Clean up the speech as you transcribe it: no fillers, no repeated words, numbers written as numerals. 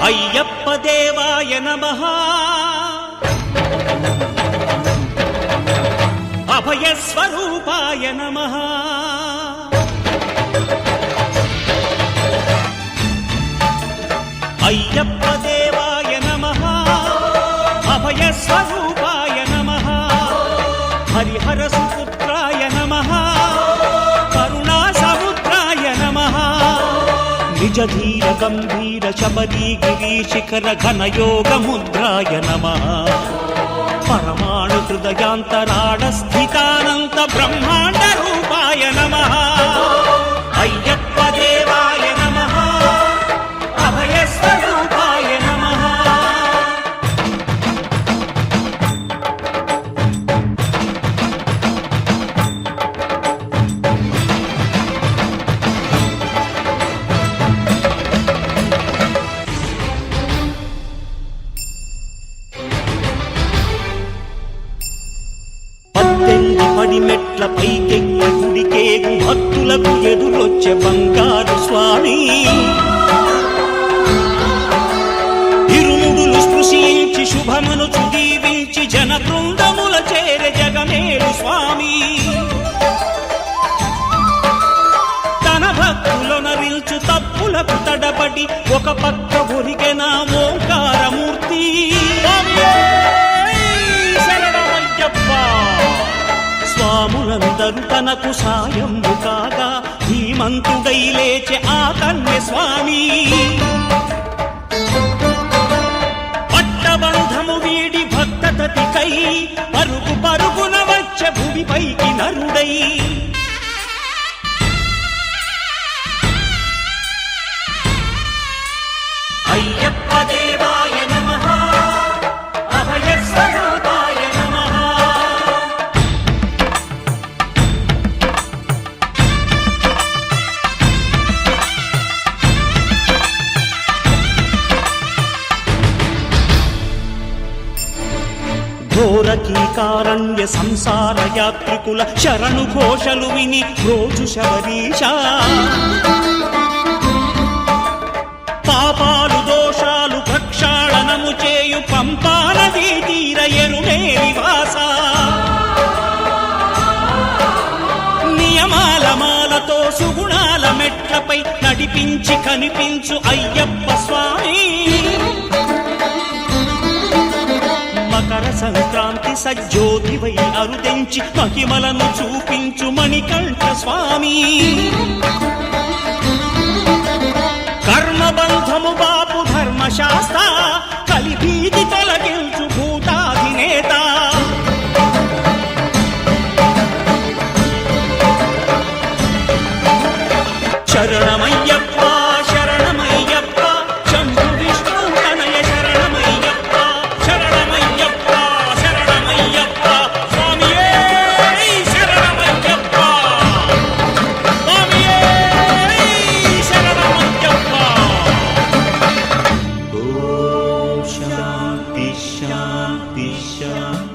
అయ్యప్ప దేవాయ నమః అభయ స్వరూపాయ నమః అయ్యప్ప దేవాయ నమః అభయ స్వరూపాయ నమః హరిహర సుపుత్రాయ నమః కరుణా సముద్రాయ నమః నిజ ధీర గంభీర శబరీ గిరీశిఖర ఘనయోగ ముద్రాయ నమః పరమాణు హృదయాంతరాళ స్థితానంత బ్రహ్మాండ రూపాయ నమః అయ్యప్ప దేవాయ నమః అభయ స్వరూపాయ నమః పడిమెట్ల పైకెక్కి గుడికేగు భక్తులకు ఎదురొచ్చే బంగారు స్వామి ఇరుముడులు స్పృశించి శుభమును దీవించి జన బృందముల చేరే జగమేలు స్వామి తన భక్తులొనరిల్చు తప్పులకు తడబడి ఒక పక్క ఒరిగెన ఓంకారమూర్తి స్వాములందరూ తనకు సాయము కాగా ధీమంతుడై లేచే ఆ కన్య స్వామి పట్టబంధము వీడి భక్తతతికై పరుగు పరుగున వచ్చే భూమిపైకి నరుడై అయ్యప్ప దేవాయ నమః అభయ స్వరూపాయ నమః ఘోరకీకారణ్య సంసార యాత్రికుల శరణు ఘోషలు విని రోజు శబరీశ పాపాలు దోషాలు ప్రక్షాళనము చేయు పంపా నదీ తీరయను నివాస నియమాల మాలతో సుగుణాల మెట్లపై నడిపించి కనిపించు అయ్యప్ప స్వామి మకర సంక్రాంతి సజ్జోతివై అరుదెంచి మహిమలను చూపించు మణికంఠ స్వామి కర్మబంధము బాపు ధర్మశాస్త్ర కలిభీతి తొలగించు భూతాధినేత శరణమయ్యప్ప శరణమయ్యప్ప శంభు విష్ణు తనయ శరణమయ్యప్ప శరణమయ్యప్ప శరణమయ్యప్ప స్వామియే శరణమయ్యప్ప స్వామియే శరణమయ్యప్ప ఓం శాంతి శాంతి శాంతి